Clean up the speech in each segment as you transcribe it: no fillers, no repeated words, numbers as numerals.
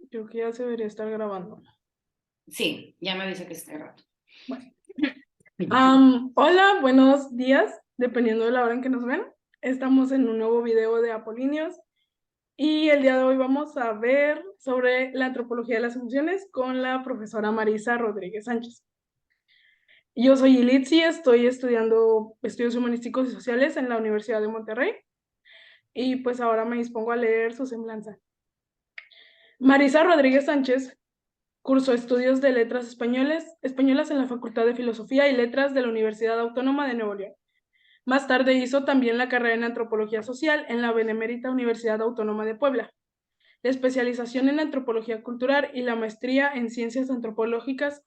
Creo que ya se debería estar grabando. Sí, ya me avisa que está grabando. Bueno. Hola, buenos días, dependiendo de la hora en que nos ven. Estamos en un nuevo video de Apolíneos y el día de hoy vamos a ver sobre la antropología de las emociones con la profesora Marisa Rodríguez Sánchez. Yo soy Ilitzi, estoy estudiando estudios humanísticos y sociales en la Universidad de Monterrey y pues ahora me dispongo a leer su semblanza. Marisa Rodríguez Sánchez cursó estudios de letras españolas en la Facultad de Filosofía y Letras de la Universidad Autónoma de Nuevo León. Más tarde hizo también la carrera en Antropología Social en la Benemérita Universidad Autónoma de Puebla, la especialización en Antropología Cultural y la maestría en Ciencias Antropológicas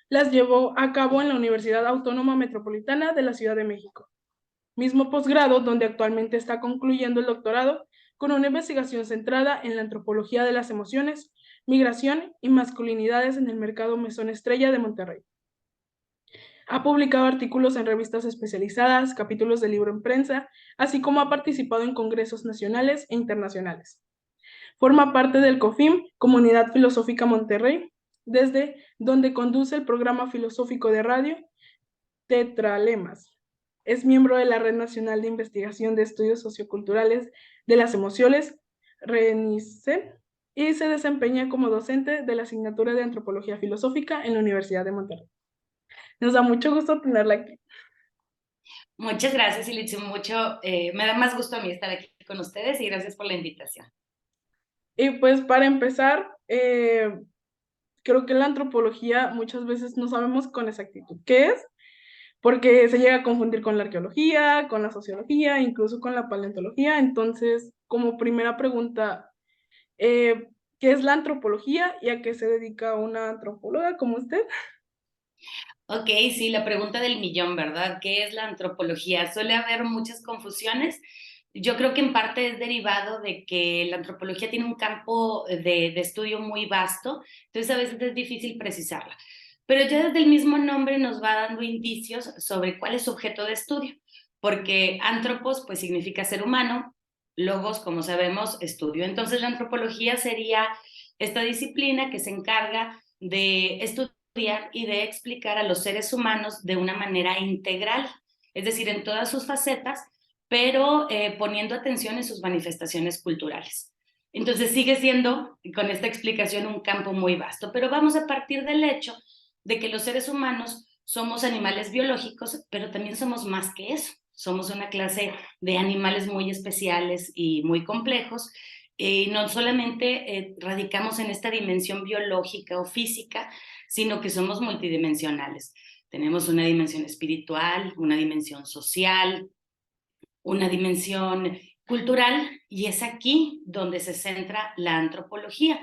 las llevó a cabo en la Universidad Autónoma Metropolitana de la Ciudad de México, mismo posgrado donde actualmente está concluyendo el doctorado con una investigación centrada en la antropología de las emociones, migración y masculinidades en el mercado Mesón Estrella de Monterrey. Ha publicado artículos en revistas especializadas, capítulos de libro en prensa, así como ha participado en congresos nacionales e internacionales. Forma parte del COFIM, Comunidad Filosófica Monterrey, desde donde conduce el programa filosófico de radio Tetralemas. Es miembro de la Red Nacional de Investigación de Estudios Socioculturales de las Emociones, RENICE, y se desempeña como docente de la asignatura de Antropología Filosófica en la Universidad de Monterrey. Nos da mucho gusto tenerla aquí. Muchas gracias, Ilitzi. Me da más gusto a mí estar aquí con ustedes y gracias por la invitación. Y pues para empezar, creo que la antropología muchas veces no sabemos con exactitud qué es, porque se llega a confundir con la arqueología, con la sociología, incluso con la paleontología. Entonces, como primera pregunta, ¿qué es la antropología y a qué se dedica una antropóloga como usted? Ok, sí, la pregunta del millón, ¿verdad? ¿Qué es la antropología? Suele haber muchas confusiones. Yo creo que en parte es derivado de que la antropología tiene un campo de estudio muy vasto, entonces a veces es difícil precisarla. Pero ya desde el mismo nombre nos va dando indicios sobre cuál es su objeto de estudio, porque antropos pues significa ser humano, logos, como sabemos, estudio. Entonces la antropología sería esta disciplina que se encarga de estudiar y de explicar a los seres humanos de una manera integral, es decir, en todas sus facetas, pero poniendo atención en sus manifestaciones culturales. Entonces sigue siendo, con esta explicación, un campo muy vasto, pero vamos a partir del hecho de que los seres humanos somos animales biológicos, pero también somos más que eso. Somos una clase de animales muy especiales y muy complejos, y no solamente radicamos en esta dimensión biológica o física, sino que somos multidimensionales. Tenemos una dimensión espiritual, una dimensión social, una dimensión cultural, y es aquí donde se centra la antropología.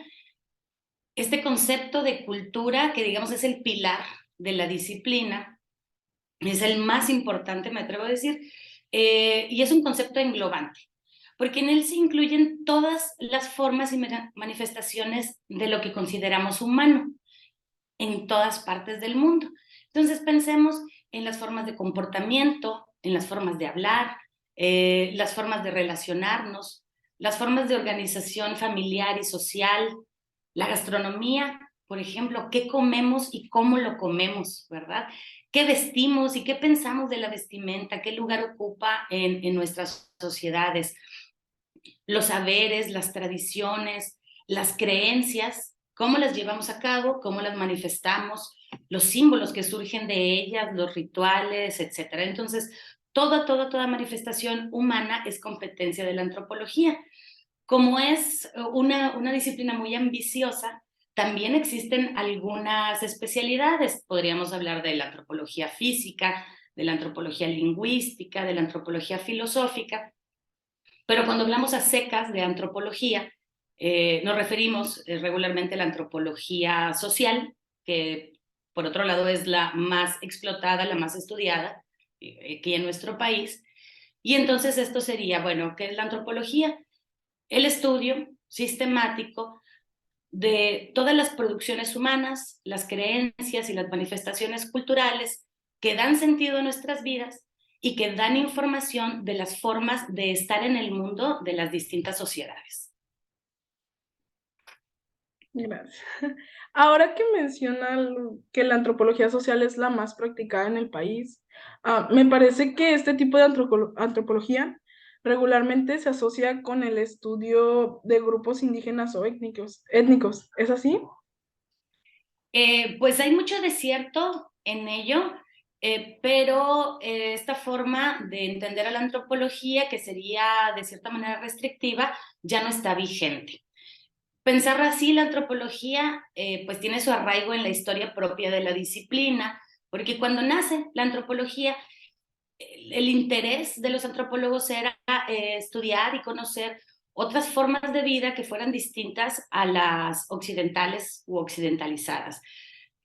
Este concepto de cultura, que digamos es el pilar de la disciplina, es el más importante, me atrevo a decir, y es un concepto englobante, porque en él se incluyen todas las formas y manifestaciones de lo que consideramos humano en todas partes del mundo. Entonces pensemos en las formas de comportamiento, en las formas de hablar, las formas de relacionarnos, las formas de organización familiar y social, la gastronomía, por ejemplo, qué comemos y cómo lo comemos, ¿verdad? ¿Qué vestimos y qué pensamos de la vestimenta? ¿Qué lugar ocupa en nuestras sociedades? Los saberes, las tradiciones, las creencias, cómo las llevamos a cabo, cómo las manifestamos, los símbolos que surgen de ellas, los rituales, etcétera. Entonces, toda manifestación humana es competencia de la antropología. Como es una disciplina muy ambiciosa, también existen algunas especialidades. Podríamos hablar de la antropología física, de la antropología lingüística, de la antropología filosófica, pero cuando hablamos a secas de antropología, nos referimos regularmente a la antropología social, que por otro lado es la más explotada, la más estudiada aquí en nuestro país. Y entonces esto sería, bueno, ¿qué es la antropología? El estudio sistemático de todas las producciones humanas, las creencias y las manifestaciones culturales que dan sentido a nuestras vidas y que dan información de las formas de estar en el mundo de las distintas sociedades. Gracias. Ahora que menciona que la antropología social es la más practicada en el país, me parece que este tipo de antropología regularmente se asocia con el estudio de grupos indígenas o étnicos. ¿Es así? Pues hay mucho desierto en ello, pero esta forma de entender a la antropología, que sería de cierta manera restrictiva, ya no está vigente. Pensar así, la antropología pues tiene su arraigo en la historia propia de la disciplina, porque cuando nace la antropología, el interés de los antropólogos era estudiar y conocer otras formas de vida que fueran distintas a las occidentales u occidentalizadas.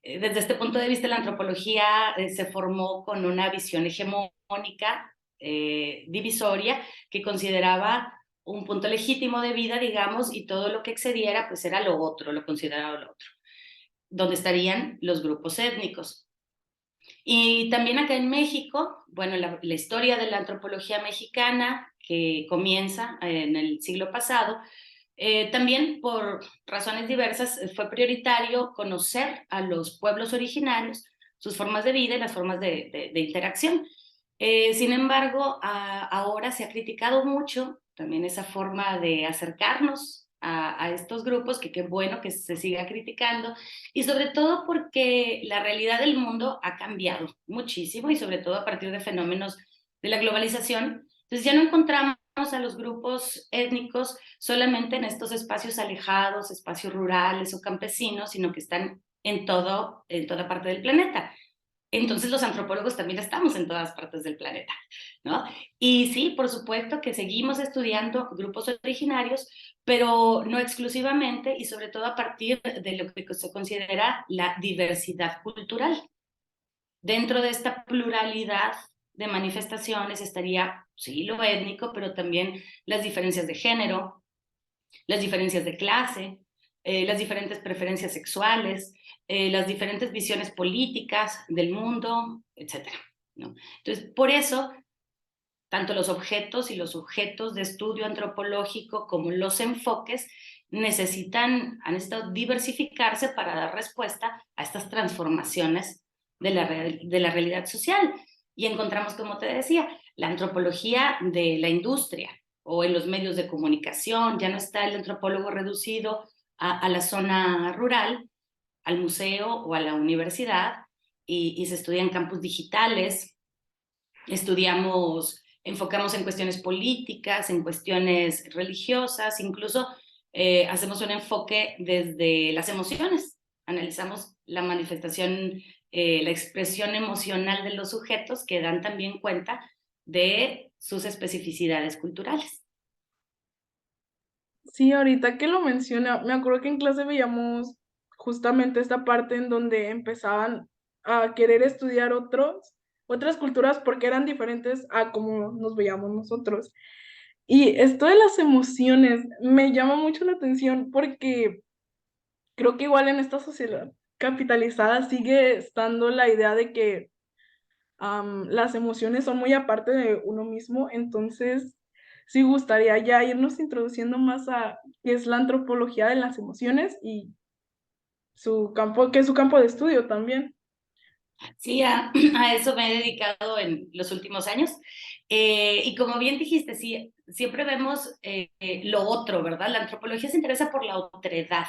Desde este punto de vista, la antropología se formó con una visión hegemónica, divisoria, que consideraba un punto legítimo de vida, digamos, y todo lo que excediera, pues era lo otro, lo considerado lo otro, donde estarían los grupos étnicos. Y también acá en México, bueno, la historia de la antropología mexicana, que comienza en el siglo pasado, también por razones diversas fue prioritario conocer a los pueblos originarios, sus formas de vida y las formas de interacción. Sin embargo, ahora se ha criticado mucho también esa forma de acercarnos a estos grupos, que qué bueno que se siga criticando, y sobre todo porque la realidad del mundo ha cambiado muchísimo y sobre todo a partir de fenómenos de la globalización. Entonces ya no encontramos a los grupos étnicos solamente en estos espacios alejados, espacios rurales o campesinos, sino que están en toda parte del planeta. Entonces los antropólogos también estamos en todas partes del planeta, ¿no? Y sí, por supuesto que seguimos estudiando grupos originarios, pero no exclusivamente y sobre todo a partir de lo que se considera la diversidad cultural. Dentro de esta pluralidad de manifestaciones estaría, sí, lo étnico, pero también las diferencias de género, las diferencias de clase, las diferentes preferencias sexuales, las diferentes visiones políticas del mundo, etcétera, ¿no? Entonces, por eso, tanto los objetos y los sujetos de estudio antropológico como los enfoques han necesitado diversificarse para dar respuesta a estas transformaciones de la realidad social. Y encontramos, como te decía, la antropología de la industria o en los medios de comunicación. Ya no está el antropólogo reducido a la zona rural, al museo o a la universidad, y se estudian campus digitales, enfocamos en cuestiones políticas, en cuestiones religiosas, incluso hacemos un enfoque desde las emociones, analizamos la manifestación, la expresión emocional de los sujetos que dan también cuenta de sus especificidades culturales. Sí, ahorita que lo menciona, me acuerdo que en clase veíamos justamente esta parte en donde empezaban a querer estudiar otras culturas porque eran diferentes a como nos veíamos nosotros. Y esto de las emociones me llama mucho la atención porque creo que igual en esta sociedad capitalizada sigue estando la idea de que las emociones son muy aparte de uno mismo, entonces sí gustaría ya irnos introduciendo más a qué es la antropología de las emociones y su campo, que es su campo de estudio también. Sí, a eso me he dedicado en los últimos años. Y como bien dijiste, sí, siempre vemos lo otro, ¿verdad? La antropología se interesa por la otredad,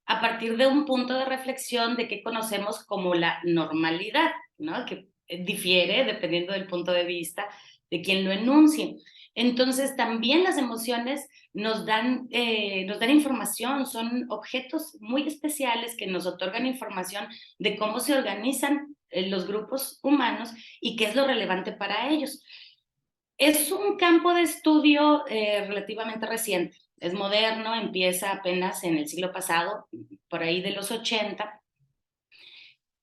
a partir de un punto de reflexión de qué conocemos como la normalidad, ¿no? Que difiere dependiendo del punto de vista de quien lo enuncie. Entonces, también las emociones nos dan información, son objetos muy especiales que nos otorgan información de cómo se organizan los grupos humanos y qué es lo relevante para ellos. Es un campo de estudio relativamente reciente, es moderno, empieza apenas en el siglo pasado, por ahí de los 80,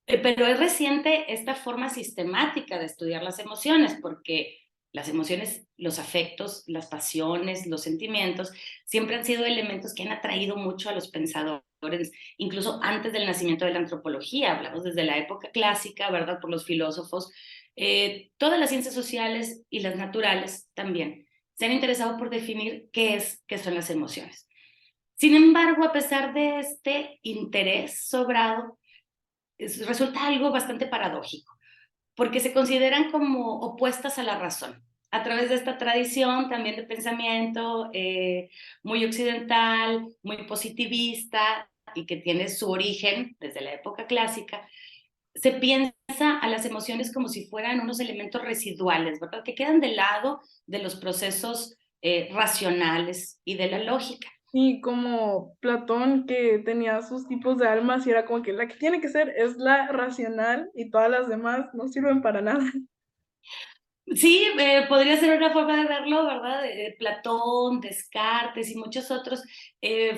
pero es reciente esta forma sistemática de estudiar las emociones, porque las emociones, los afectos, las pasiones, los sentimientos, siempre han sido elementos que han atraído mucho a los pensadores, incluso antes del nacimiento de la antropología. Hablamos desde la época clásica, ¿verdad? Por los filósofos. Todas las ciencias sociales y las naturales también se han interesado por definir qué son las emociones. Sin embargo, a pesar de este interés sobrado, resulta algo bastante paradójico, porque se consideran como opuestas a la razón. A través de esta tradición también de pensamiento muy occidental, muy positivista y que tiene su origen desde la época clásica, se piensa a las emociones como si fueran unos elementos residuales, ¿verdad? Que quedan de lado de los procesos racionales y de la lógica. Y como Platón, que tenía sus tipos de almas y era como que la que tiene que ser es la racional y todas las demás no sirven para nada. Sí, podría ser una forma de verlo, ¿verdad? Platón, Descartes y muchos otros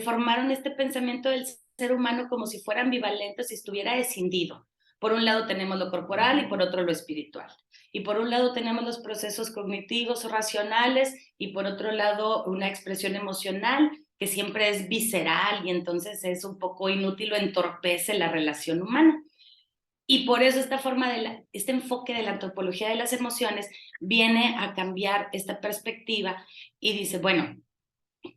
formaron este pensamiento del ser humano como si fuera ambivalente, si estuviera escindido. Por un lado tenemos lo corporal y por otro lo espiritual. Y por un lado tenemos los procesos cognitivos o racionales y por otro lado una expresión emocional que siempre es visceral y entonces es un poco inútil o entorpece la relación humana. Y por eso esta forma este enfoque de la antropología de las emociones viene a cambiar esta perspectiva y dice, bueno,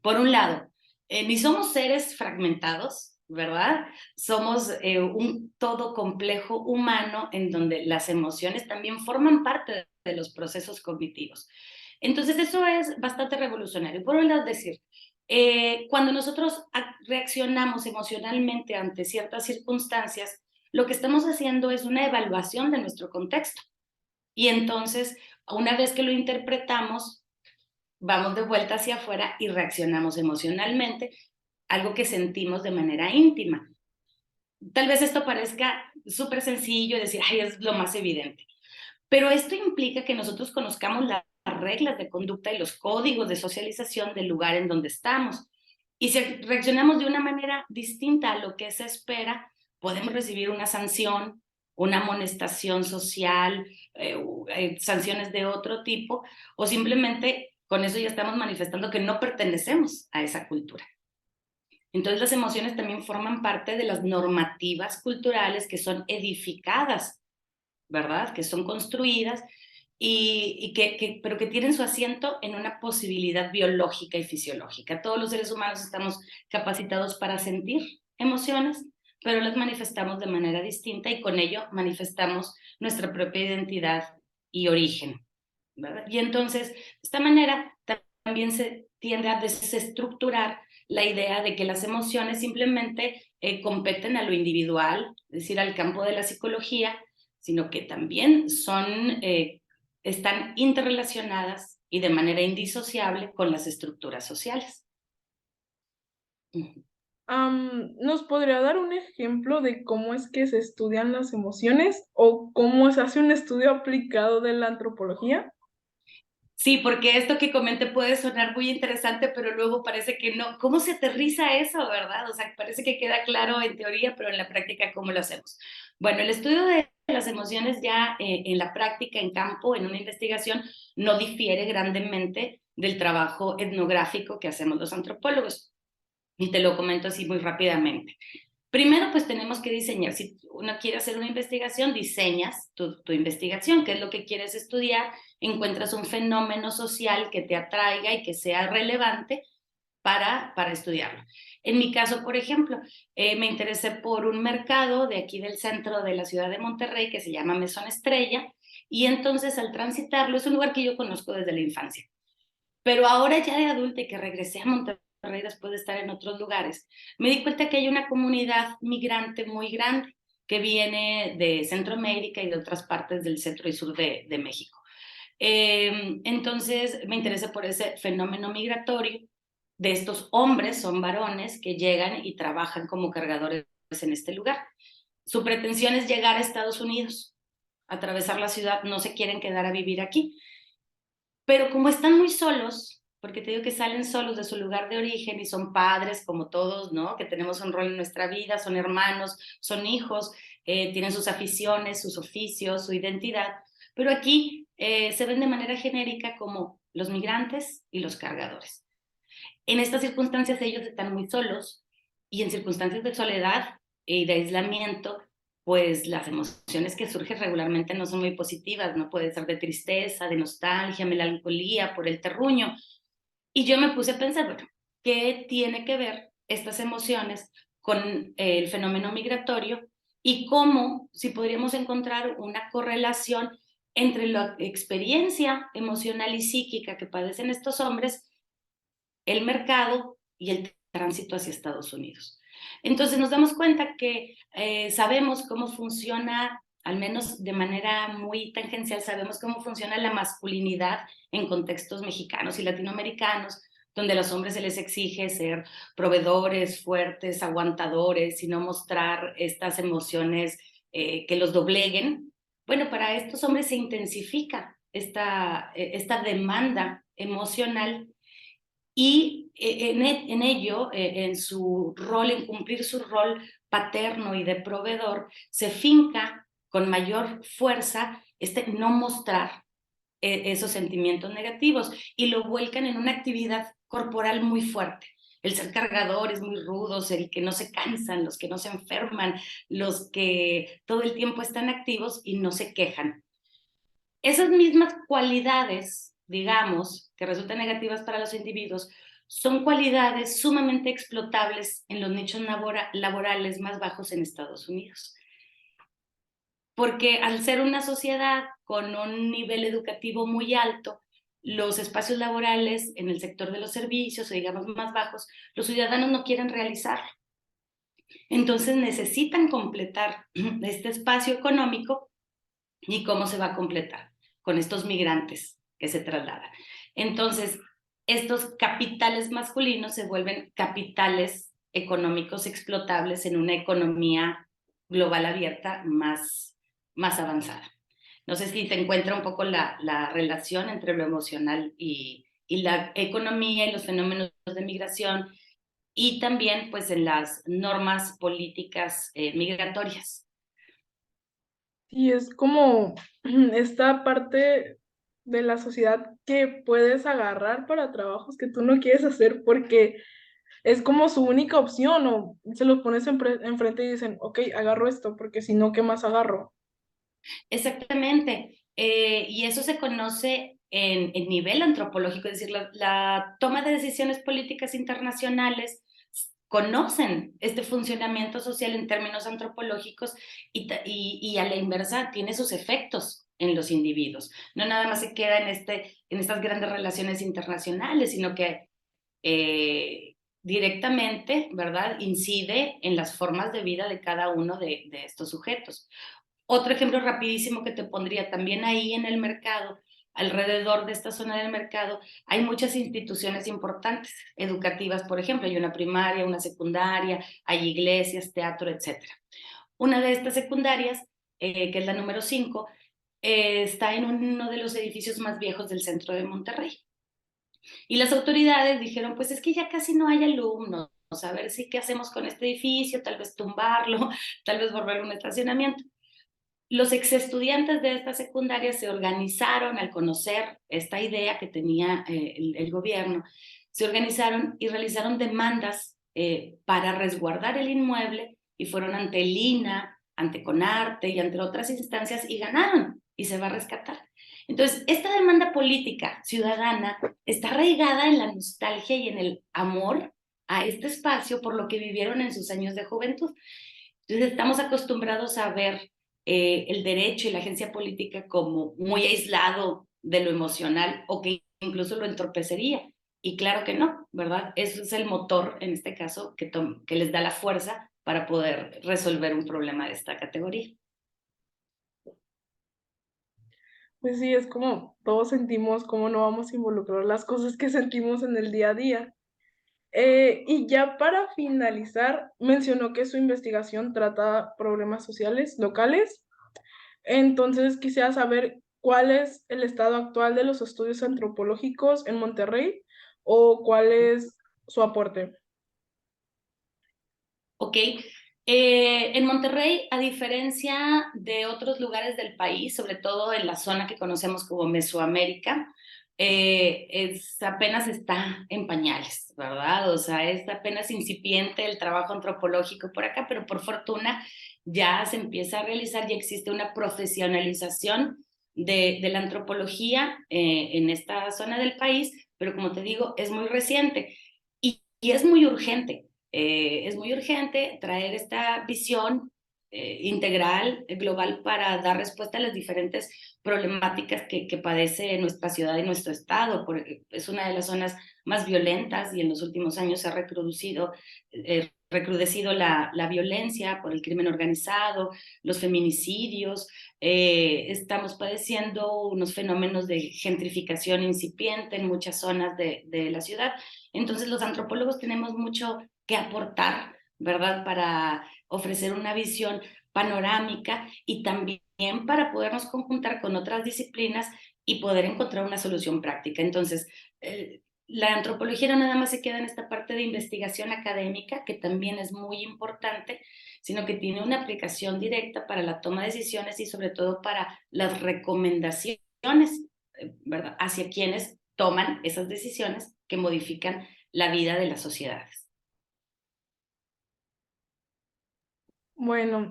por un lado, ni somos seres fragmentados, ¿verdad? Somos un todo complejo humano en donde las emociones también forman parte de los procesos cognitivos. Entonces eso es bastante revolucionario. Por un lado, decir, cuando nosotros reaccionamos emocionalmente ante ciertas circunstancias, lo que estamos haciendo es una evaluación de nuestro contexto. Y entonces, una vez que lo interpretamos, vamos de vuelta hacia afuera y reaccionamos emocionalmente, algo que sentimos de manera íntima. Tal vez esto parezca súper sencillo, decir, ay, es lo más evidente, pero esto implica que nosotros conozcamos las reglas de conducta y los códigos de socialización del lugar en donde estamos. Y si reaccionamos de una manera distinta a lo que se espera, podemos recibir una sanción, una amonestación social, sanciones de otro tipo, o simplemente con eso ya estamos manifestando que no pertenecemos a esa cultura. Entonces las emociones también forman parte de las normativas culturales que son edificadas, ¿verdad? Que son construidas pero que tienen su asiento en una posibilidad biológica y fisiológica. Todos los seres humanos estamos capacitados para sentir emociones, pero las manifestamos de manera distinta y con ello manifestamos nuestra propia identidad y origen, ¿verdad? Y entonces, de esta manera también se tiende a desestructurar la idea de que las emociones simplemente competen a lo individual, es decir, al campo de la psicología, sino que también están interrelacionadas y de manera indisociable con las estructuras sociales. ¿Nos podría dar un ejemplo de cómo es que se estudian las emociones o cómo se hace un estudio aplicado de la antropología? Sí, porque esto que comenté puede sonar muy interesante, pero luego parece que no. ¿Cómo se aterriza eso, verdad? O sea, parece que queda claro en teoría, pero en la práctica, ¿cómo lo hacemos? Bueno, el estudio de las emociones ya en la práctica, en campo, en una investigación, no difiere grandemente del trabajo etnográfico que hacemos los antropólogos. Y te lo comento así muy rápidamente. Primero, pues tenemos que diseñar. Si uno quiere hacer una investigación, diseñas tu investigación, qué es lo que quieres estudiar, encuentras un fenómeno social que te atraiga y que sea relevante para estudiarlo. En mi caso, por ejemplo, me interesé por un mercado de aquí del centro de la ciudad de Monterrey que se llama Mesón Estrella, y entonces al transitarlo, es un lugar que yo conozco desde la infancia. Pero ahora ya de adulta y que regresé a Monterrey después de estar en otros lugares, me di cuenta que hay una comunidad migrante muy grande que viene de Centroamérica y de otras partes del centro y sur de México. Entonces me interesé por ese fenómeno migratorio de estos hombres, son varones que llegan y trabajan como cargadores en este lugar. Su pretensión es llegar a Estados Unidos, atravesar la ciudad, no se quieren quedar a vivir aquí. Pero como están muy solos, porque te digo que salen solos de su lugar de origen y son padres como todos, ¿no? Que tenemos un rol en nuestra vida, son hermanos, son hijos, tienen sus aficiones, sus oficios, su identidad. Pero aquí se ven de manera genérica como los migrantes y los cargadores. En estas circunstancias ellos están muy solos y en circunstancias de soledad y de aislamiento, pues las emociones que surgen regularmente no son muy positivas, no puede ser de tristeza, de nostalgia, melancolía por el terruño. Y yo me puse a pensar, bueno, ¿qué tiene que ver estas emociones con el fenómeno migratorio y cómo, si podríamos encontrar una correlación entre la experiencia emocional y psíquica que padecen estos hombres, el mercado y el tránsito hacia Estados Unidos. Entonces nos damos cuenta que sabemos cómo funciona, al menos de manera muy tangencial, sabemos cómo funciona la masculinidad en contextos mexicanos y latinoamericanos, donde a los hombres se les exige ser proveedores, fuertes, aguantadores y no mostrar estas emociones que los dobleguen. Bueno, para estos hombres se intensifica esta demanda emocional y en ello, en su rol, en cumplir su rol paterno y de proveedor, se finca con mayor fuerza este no mostrar esos sentimientos negativos y lo vuelcan en una actividad corporal muy fuerte. El ser cargadores muy rudos, el que no se cansan, los que no se enferman, los que todo el tiempo están activos y no se quejan. Esas mismas cualidades, digamos, que resultan negativas para los individuos, son cualidades sumamente explotables en los nichos laborales más bajos en Estados Unidos. Porque al ser una sociedad con un nivel educativo muy alto, los espacios laborales en el sector de los servicios, o digamos más bajos, los ciudadanos no quieren realizarlo. Entonces necesitan completar este espacio económico. ¿Y cómo se va a completar? Con estos migrantes que se trasladan. Entonces, estos capitales masculinos se vuelven capitales económicos explotables en una economía global abierta más avanzada. No sé si se encuentra un poco la relación entre lo emocional y la economía y los fenómenos de migración y también pues en las normas políticas migratorias. Y es como esta parte de la sociedad que puedes agarrar para trabajos que tú no quieres hacer porque es como su única opción o se los pones enfrente y dicen, ok, agarro esto porque si no, ¿qué más agarro? Exactamente. Y eso se conoce en nivel antropológico, es decir, la toma de decisiones políticas internacionales conocen este funcionamiento social en términos antropológicos y a la inversa tiene sus efectos en los individuos. No nada más se queda en estas grandes relaciones internacionales, sino que directamente, ¿verdad?, incide en las formas de vida de cada uno de estos sujetos. Otro ejemplo rapidísimo que te pondría también ahí en el mercado, alrededor de esta zona del mercado, hay muchas instituciones importantes, educativas, por ejemplo, hay una primaria, una secundaria, hay iglesias, teatro, etc. Una de estas secundarias, que es la número 5, está en uno de los edificios más viejos del centro de Monterrey. Y las autoridades dijeron, pues es que ya casi no hay alumnos, a ver si qué hacemos con este edificio, tal vez tumbarlo, tal vez volverlo un estacionamiento. Los exestudiantes de esta secundaria se organizaron al conocer esta idea que tenía el gobierno, se organizaron y realizaron demandas para resguardar el inmueble y fueron ante el INAH, ante CONARTE y ante otras instancias y ganaron y se va a rescatar. Entonces, esta demanda política ciudadana está arraigada en la nostalgia y en el amor a este espacio por lo que vivieron en sus años de juventud. Entonces, estamos acostumbrados a ver el derecho y la agencia política como muy aislado de lo emocional o que incluso lo entorpecería. Y claro que no, ¿verdad? Eso es el motor, en este caso, que les da la fuerza para poder resolver un problema de esta categoría. Pues sí, es como todos sentimos cómo no vamos a involucrar las cosas que sentimos en el día a día. Y ya para finalizar, mencionó que su investigación trata problemas sociales locales. Entonces quisiera saber cuál es el estado actual de los estudios antropológicos en Monterrey o cuál es su aporte. Ok. En Monterrey, a diferencia de otros lugares del país, sobre todo en la zona que conocemos como Mesoamérica, apenas está en pañales, ¿verdad? O sea, es apenas incipiente el trabajo antropológico por acá, pero por fortuna ya se empieza a realizar, ya existe una profesionalización de la antropología en esta zona del país, pero como te digo, es muy reciente y es muy urgente. Es muy urgente traer esta visión integral, global, para dar respuesta a las diferentes problemáticas que padece nuestra ciudad y nuestro estado, porque es una de las zonas más violentas y en los últimos años se ha recrudecido la violencia por el crimen organizado, los feminicidios. Estamos padeciendo unos fenómenos de gentrificación incipiente en muchas zonas de la ciudad. Entonces los antropólogos tenemos mucho que aportar, ¿verdad? Para ofrecer una visión panorámica y también para podernos conjuntar con otras disciplinas y poder encontrar una solución práctica. Entonces, la antropología no nada más se queda en esta parte de investigación académica, que también es muy importante, sino que tiene una aplicación directa para la toma de decisiones y sobre todo para las recomendaciones, ¿verdad? Hacia quienes toman esas decisiones que modifican la vida de las sociedades. Bueno,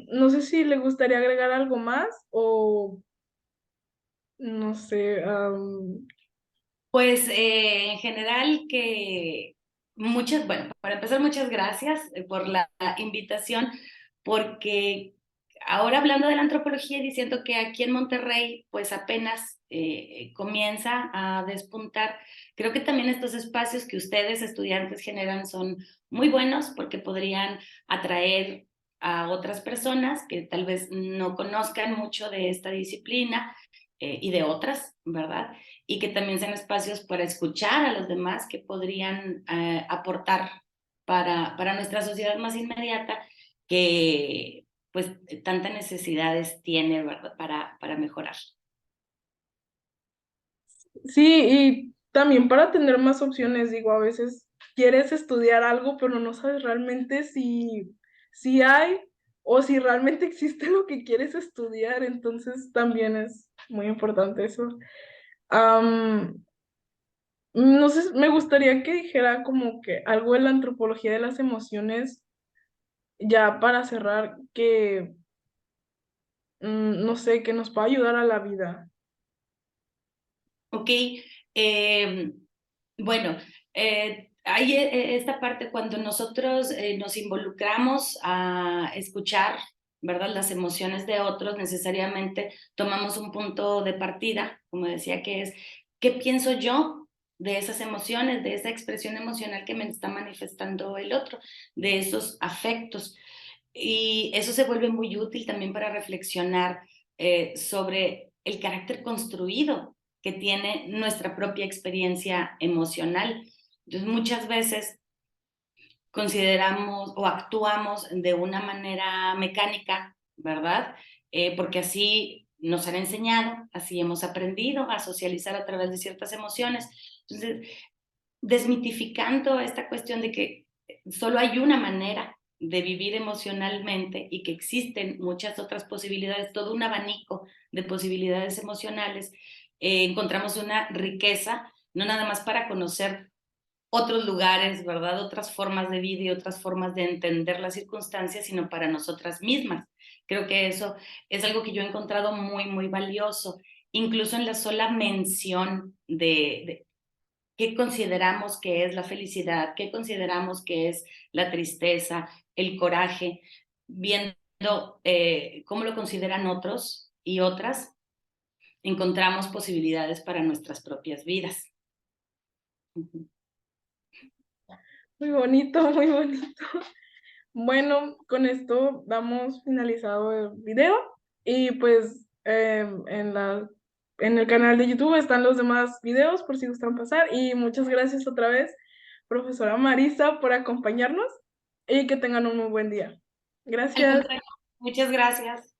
no sé si le gustaría agregar algo más o no sé. Pues en general que bueno, para empezar, muchas gracias por la invitación, porque ahora hablando de la antropología y diciendo que aquí en Monterrey pues apenas comienza a despuntar, creo que también estos espacios que ustedes estudiantes generan son muy buenos porque podrían atraer a otras personas que tal vez no conozcan mucho de esta disciplina y de otras, ¿verdad? Y que también sean espacios para escuchar a los demás que podrían aportar para nuestra sociedad más inmediata, que pues tantas necesidades tiene, ¿verdad? Para mejorar. Sí, y también para tener más opciones, digo, a veces quieres estudiar algo, pero no sabes realmente si hay o si realmente existe lo que quieres estudiar, entonces también es muy importante eso. Am, no sé, me gustaría que dijera como que algo de la antropología de las emociones, ya para cerrar, que, no sé, que nos pueda ayudar a la vida. Ok, eh, bueno, hay esta parte cuando nosotros nos involucramos a escuchar, ¿verdad? Las emociones de otros, necesariamente tomamos un punto de partida, como decía, que es, ¿qué pienso yo de esas emociones, de esa expresión emocional que me está manifestando el otro, de esos afectos? Y eso se vuelve muy útil también para reflexionar sobre el carácter construido que tiene nuestra propia experiencia emocional. Entonces, muchas veces consideramos o actuamos de una manera mecánica, ¿verdad? Porque así nos han enseñado, así hemos aprendido a socializar a través de ciertas emociones. Entonces, desmitificando esta cuestión de que solo hay una manera de vivir emocionalmente y que existen muchas otras posibilidades, todo un abanico de posibilidades emocionales, encontramos una riqueza, no nada más para conocer otros lugares, ¿verdad? Otras formas de vida y otras formas de entender las circunstancias, sino para nosotras mismas. Creo que eso es algo que yo he encontrado muy, muy valioso, incluso en la sola mención de qué consideramos que es la felicidad, qué consideramos que es la tristeza, el coraje, viendo cómo lo consideran otros y otras, encontramos posibilidades para nuestras propias vidas. Muy bonito, muy bonito. Bueno, con esto damos finalizado el video y pues en el canal de YouTube están los demás videos por si gustan pasar y muchas gracias otra vez, profesora Marisa, por acompañarnos y que tengan un muy buen día. Al Gracias. contrario, muchas gracias.